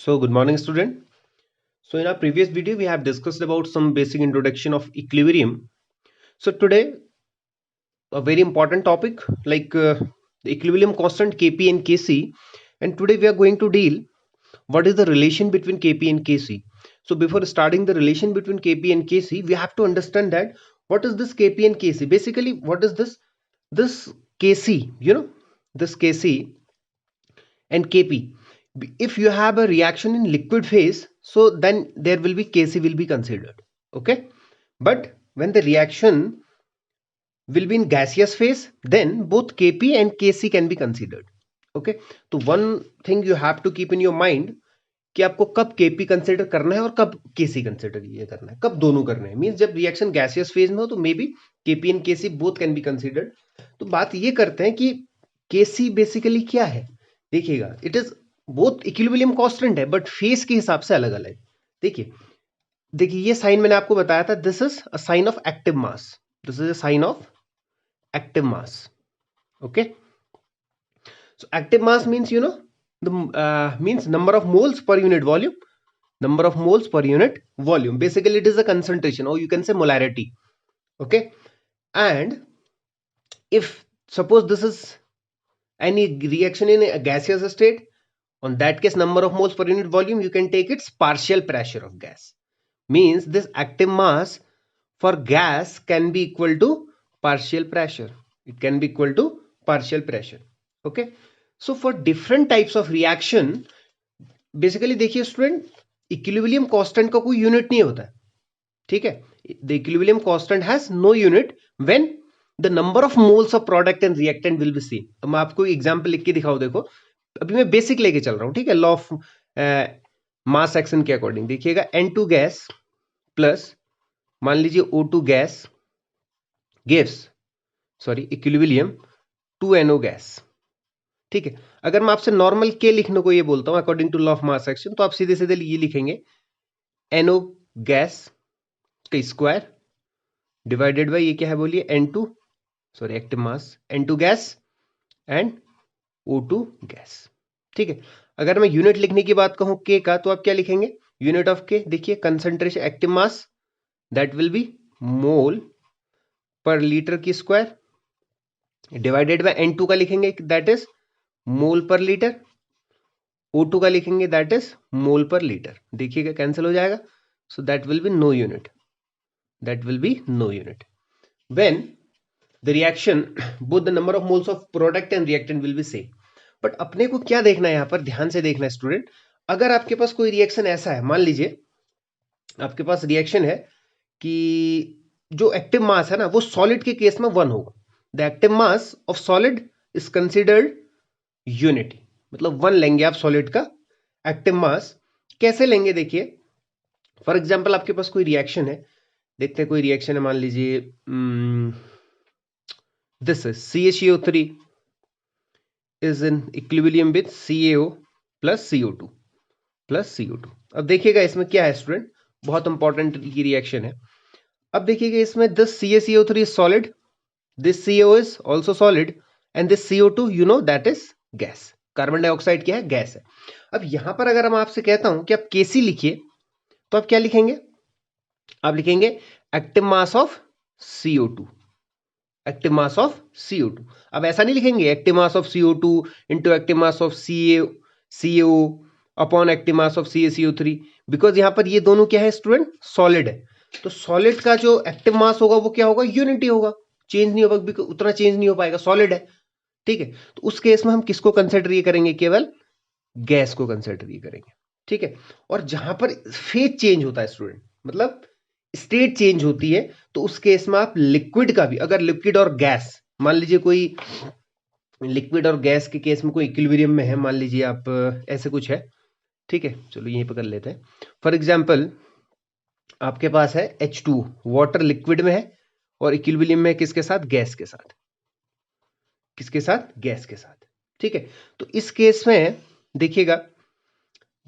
So good morning student. So in our previous video we have discussed about some basic introduction of equilibrium. So today a very important topic like the equilibrium constant Kp and Kc, and today we are going to deal what is the relation between Kp and Kc. So before starting the relation between Kp and Kc, we have to understand that what is this Kp and Kc. Basically what is this Kc, this Kc and Kp. If you have a reaction in liquid phase, so then there will be Kc will be considered. Okay, but when the reaction will be in gaseous phase, then both Kp and Kc can be considered. Okay, तो one thing you have to keep in your mind कि आपको कब Kp consider करना है और कब Kc consider ये करना है, कब दोनों करना है. मींस जब रिएक्शन गैसियस फेज में हो तो may be Kp and Kc both can be considered. तो बात ये करते हैं कि Kc बेसिकली क्या है. देखिएगा, it is both equilibrium constant है बट फेज के हिसाब से अलग अलग. देखिए देखिए ये साइन मैंने आपको बताया था, this is a sign of active mass. This is a sign of active mass. Okay, so active mass means the means number of moles per unit volume. Number of moles per unit volume, basically it is a concentration or you can say molarity. Okay, and if suppose this is any reaction in a gaseous state, on that case number of moles per unit volume you can take its partial pressure of gas. Means this active mass for gas can be equal to partial pressure. It can be equal to partial pressure. Okay, so for different types of reaction, basically देखिए student, equilibrium constant का कोई unit नहीं होता है. ठीक है, the equilibrium constant has no unit when the number of moles of product and reactant will be same. अब मैं आपको एग्जांपल लिख के दिखाऊं. देखो अभी मैं बेसिक लेके चल रहा हूं. ठीक है, लॉ ऑफ मास एक्शन के अकॉर्डिंग देखिएगा, N2 गैस प्लस मान लीजिए O2 gas gives equilibrium 2NO gas. ठीक है, अगर मैं आपसे नॉर्मल के लिखने को ये बोलता हूं according to law of mass action, तो आप सीधे सीधे ये लिखेंगे NO गैस का स्क्वायर डिवाइडेड बाय ये क्या है बोलिए N2 active mass N2 gas and O2 gas. ठीक है, अगर मैं यूनिट लिखने की बात कहूं के का, तो आप क्या लिखेंगे यूनिट ऑफ के. देखिए concentration active mass that will be mole per litre की स्क्वायर डिवाइडेड बाय N2 का लिखेंगे that is mole per litre, O2 का लिखेंगे that is mole per litre. देखिएगा कैंसिल हो जाएगा, so that will be no unit. That will be no unit when the reaction both the number of moles of product and reactant will be same. But अपने को क्या देखना है, यहां पर ध्यान से देखना है स्टूडेंट. अगर आपके पास कोई रिएक्शन ऐसा है, मान लीजिए आपके पास रिएक्शन है कि जो एक्टिव मास है ना वो सॉलिड के केस में 1 होगा. The active mass of solid is considered unity, मतलब 1 लेंगे आप सॉलिड का एक्टिव मास. कैसे लेंगे देखिए, फॉर एग्जांपल आपके पास कोई रिएक्शन है, देखते हैं कोई रिएक्शन है, मान लीजिए this is CaCO3 is in equilibrium with CaO plus CO2 plus CO2. अब देखिएगा इसमें क्या है स्टूडेंट, बहुत इंपॉर्टेंट की रिएक्शन है. अब देखिएगा इसमें this CaCO3 is solid, this CO is also solid and this CO2 that is gas. Carbon dioxide क्या है, गैस है. अब यहां पर अगर मैं आपसे कहता हूं कि आप Kc लिखिए, तो आप क्या लिखेंगे, आप लिखेंगे active mass of CO2. Active mass of CO2. अब ऐसा नहीं लिखेंगे active mass of CO2 into active mass of CO upon active mass of CaCO3, because यहां पर ये दोनों क्या है स्टूडेंट, सॉलिड है. तो सॉलिड का जो एक्टिव मास होगा वो क्या होगा, यूनिटी होगा, चेंज नहीं होगा, उतना चेंज नहीं हो पाएगा, सॉलिड है. ठीक है, तो उस केस में हम किसको कंसिडर ये करेंगे, केवल गैस को कंसिडर ये करेंगे. ठीक है, और जहां पर फेज चेंज होता है स्टूडेंट, मतलब स्टेट चेंज होती है, तो उस केस में आप लिक्विड का भी, अगर लिक्विड और गैस, मान लीजिए कोई लिक्विड और गैस के केस में कोई इक्विलिब्रियम में है, मान लीजिए आप ऐसे कुछ है. ठीक है, चलो यहीं पर कर लेते हैं. फॉर एग्जाम्पल आपके पास है H2 वाटर लिक्विड में है और इक्विलिब्रियम में किसके साथ, गैस के साथ. किसके साथ, गैस के साथ. ठीक है, तो इस केस में देखिएगा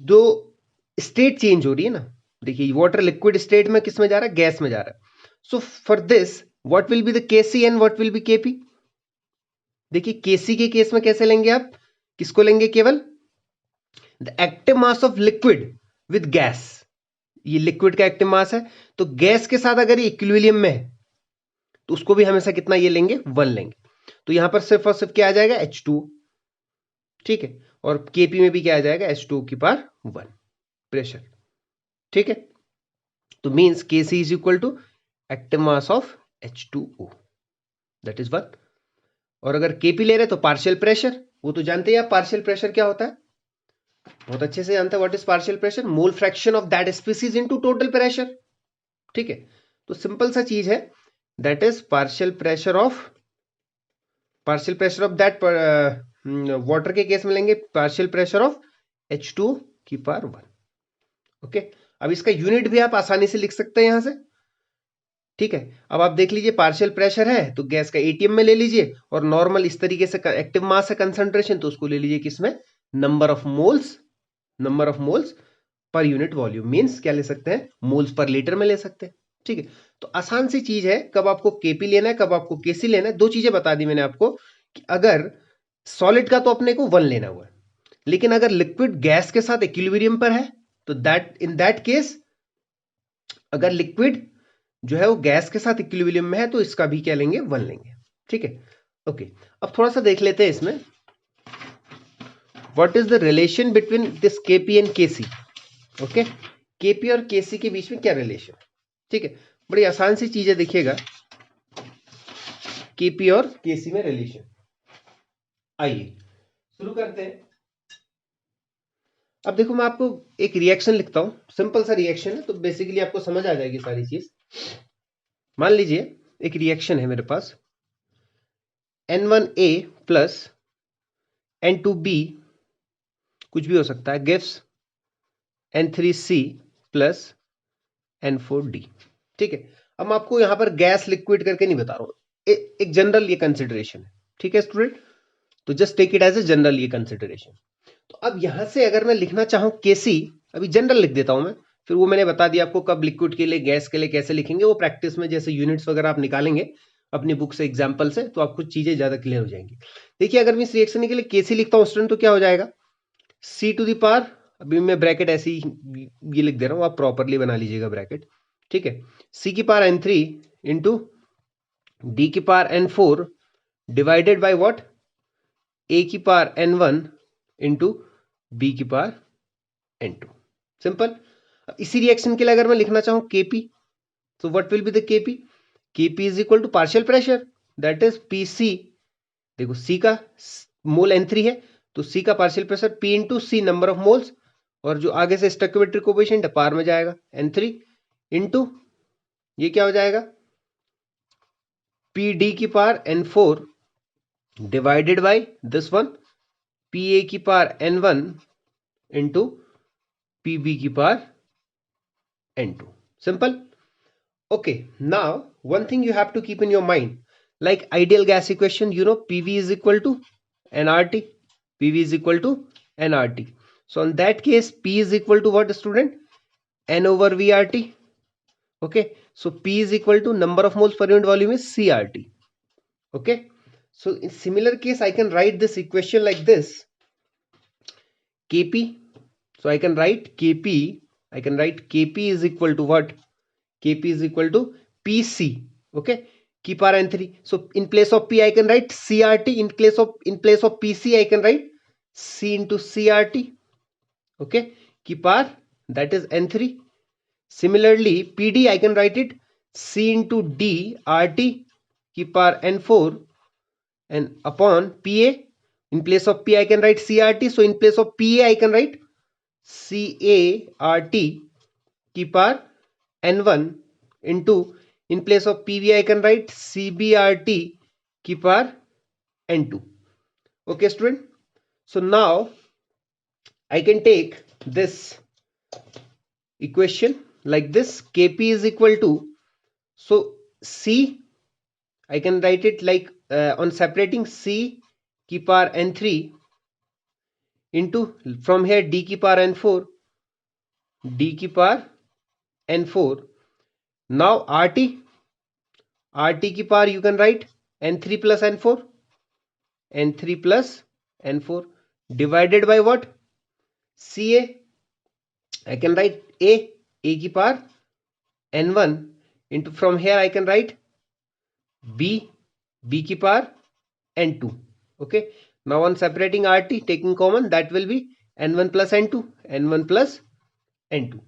जो स्टेट चेंज हो रही है ना, देखिए वाटर लिक्विड स्टेट में किस में जा रहा है, गैस में जा रहा है. So for this what will be the Kc and what will B Kp. देखिए Kc के केस में कैसे लेंगे आप, किसको लेंगे, केवल the active mass of liquid with gas, ये लिक्विड का एक्टिव मास है, तो गैस के साथ अगर ये इक्विलिब्रियम में है तो उसको भी हमेशा कितना ये लेंगे, 1 लेंगे। तो यहां पर सिर्फ और सिर्फ क्या आ जाएगा, H2, ठीक है। और Kp में भी क्या आ जाएगा, H2 की पावर 1 प्रेशर, ठीक है। तो means Kc is equal to active mass of H2O, that is 1। और अगर Kp ले रहे तो पार्शियल प्रेशर, वो तो जानते हैं आप पार्शियल प्रेशर क्या होता है, बहुत अच्छे से जानते हैं। What is partial pressure, mole fraction of that species into total pressure, ठीक है। तो सिंपल सा चीज है, that is partial pressure of that, water के केस में लेंगे पार्शियल प्रेशर ऑफ H2 की पावर 1, ओके। अब इसका यूनिट भी आप आसानी से लिख सकते हैं यहां से, ठीक है। अब आप देख लीजिए पार्शियल प्रेशर है तो गैस का एटीएम में ले लीजिए, और नॉर्मल इस तरीके से एक्टिव मास है कंसंट्रेशन, तो उसको ले लीजिए किसमें, number of moles per unit volume, means क्या ले सकते हैं, मोल्स पर लीटर में ले सकते हैं, ठीक है। तो आसान सी चीज है, कब आपको केपी लेना है, कब आपको केसी लेना है, दो चीजें बता दी मैंने आपको कि अगर सॉलिड का तो अपने को 1 लेना हुआ है, लेकिन अगर लिक्विड गैस के साथ इक्विलिब्रियम पर है तो इन दैट केस अगर लिक्विड जो है वो गैस के साथ इक्विलिब्रियम में है तो इसका भी क्या लेंगे, 1 लेंगे, ठीक है, ओके। अब थोड़ा सा देख लेते हैं इसमें, what is the relation between this KP and KC, okay. KP और केसी के बीच में क्या रिलेशन, ठीक है। बड़ी आसान सी चीजें देखिएगा, केपी और केसी में रिलेशन। आइए शुरू करते हैं। अब देखो मैं आपको एक रिएक्शन लिखता हूं, सिंपल सा रिएक्शन है, तो बेसिकली आपको समझ आ जाएगी सारी चीज। मान लीजिए एक रिएक्शन है मेरे पास, N1A प्लस N2B, कुछ भी हो सकता है, गिव्स N3C प्लस N4D, ठीक है। अब मैं आपको यहां पर गैस लिक्विड करके नहीं बता रहा हूं, एक जनरल ये कंसिडरेशन है, ठीक है स्टूडेंट। तो just take it as a general ये कंसिडरेशन। तो अब यहां से अगर मैं लिखना चाहूं केसी, अभी जनरल लिख देता हूं मैं, फिर वो मैंने बता दिया आपको कब लिक्विड के लिए गैस के लिए कैसे लिखेंगे, वो प्रैक्टिस में जैसे यूनिट्स वगैरह आप निकालेंगे अपनी बुक से एग्जाम्पल से, तो आपको चीजें ज्यादा क्लियर हो जाएंगी। देखिए अगर मैं इस रिएक्शन के लिए केसी लिखता हूं स्टूडेंट, तो क्या हो जाएगा, C टू द पावर, अभी मैं ब्रैकेट ऐसे ही ये लिख दे रहा हूं, आप प्रॉपरली बना लीजिएगा ब्रैकेट, ठीक है। C की पावर N3 इंटू D की power N4 divided by what, A की पावर N1 इंटू B की पावर N2, सिंपल। अब इसी रिएक्शन के लिए अगर मैं लिखना चाहूं Kp, तो what will be the Kp, Kp is equal to partial pressure, that is Pc, देखो C का मोल N3 है तो C का partial pressure P into C number of moles, और जो आगे से स्टोइकियोमेट्रिक कोएफिशिएंट है पार में जाएगा N3 इंटू ये क्या हो जाएगा, PD की power N4 divided by this one PA की पावर N1 इंटू PB की power N2, simple, okay. Now one thing you have to keep in your mind, like ideal gas equation, you know PV is equal to nRT, PV is equal to nRT. So in that case P is equal to what student, N over VRT, okay. So P is equal to number of moles per unit volume is CRT, okay. So in similar case I can write this equation like this, Kp, so I can write Kp is equal to what, Kp is equal to Pc, okay, की power N3. So in place of P I can write CRT, in place of Pc I can write C into CRT, okay, की power that is N3. Similarly PD I can write it C into D RT की power N4, and upon PA, in place of P I can write CRT, so in place of PA I can write CART की power N1 into, in place of PV I can write CBRT की power N2, okay student. So now I can take this equation like this, Kp is equal to, so C I can write it like on separating C की power N3 into, from here D की power N4, D की power N4, now RT की power you can write N3 plus N4 divided by what, Ca, I can write a ki power n1 into, from here I can write b ki power n2. Okay, now on separating RT, taking common, that will be n1 plus n2 plus n2.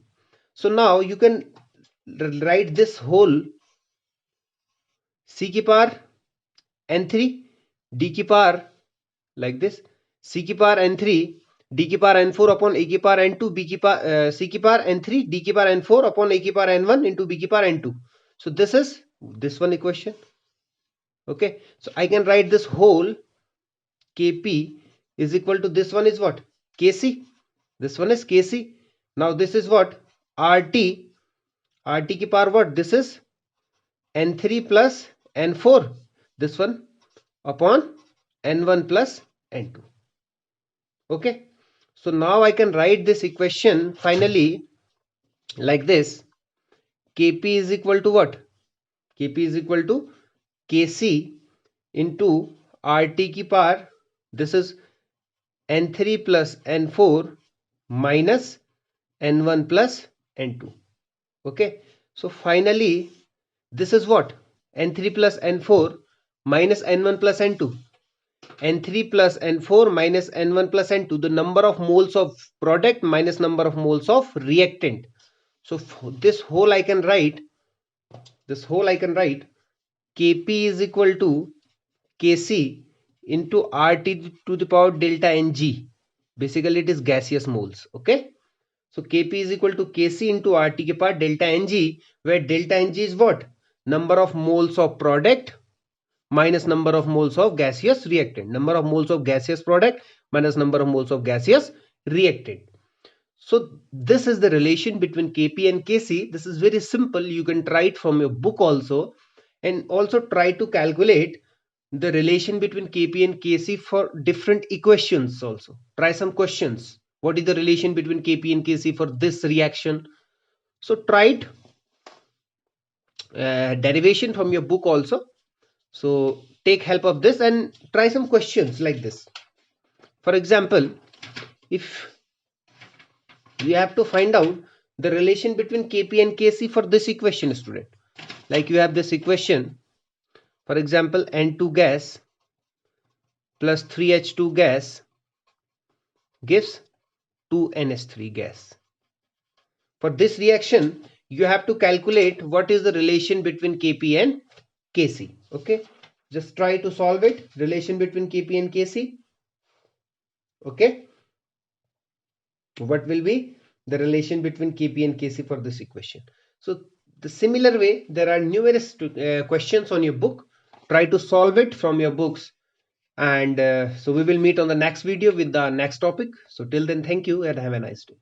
So now you can write this whole c ki power n3 d ki power like this, c ki power n3 d ki power n4 upon a ki power n2 b ki power c ki power n3 d ki power n4 upon a ki power n1 into b ki power n2. So this is this one equation. Okay, so I can write this whole kp is equal to, this one is what, kc, this one is kc. Now this is what, rt ki power what, this is n3 plus n4, this one upon n1 plus n2. Okay, so now I can write this equation finally like this. Kp is equal to what, kp is equal to kc into rt ki power, this is n3 plus n4 minus n1 plus n2. Okay, so finally this is what, n3 plus n4 minus n1 plus n2, n3 plus n4 minus n1 plus n2, the number of moles of product minus number of moles of reactant. So this whole I can write, kp is equal to kc into rt to the power delta ng. Basically it is gaseous moles. Okay, so kp is equal to kc into rt ke power delta ng, where delta ng is what, number of moles of product minus number of moles of gaseous reactant, number of moles of gaseous product minus number of moles of gaseous reactant. So this is the relation between kp and kc. This is very simple, you can try it from your book also, and also try to calculate the relation between kp and kc for different equations also. Try some questions, what is the relation between kp and kc for this reaction. So try it, derivation from your book also. So take help of this and try some questions like this. For example, if you have to find out the relation between kp and kc for this equation, student, like you have this equation, for example, n2 gas plus 3h2 gas gives 2nh3 gas. For this reaction you have to calculate what is the relation between kp and kc. Okay, just try to solve it, relation between kp and kc. Okay, what will be the relation between kp and kc for this equation? So the similar way there are numerous questions on your book. Try to solve it from your books, and so we will meet on the next video with the next topic. So till then, thank you and have a nice day.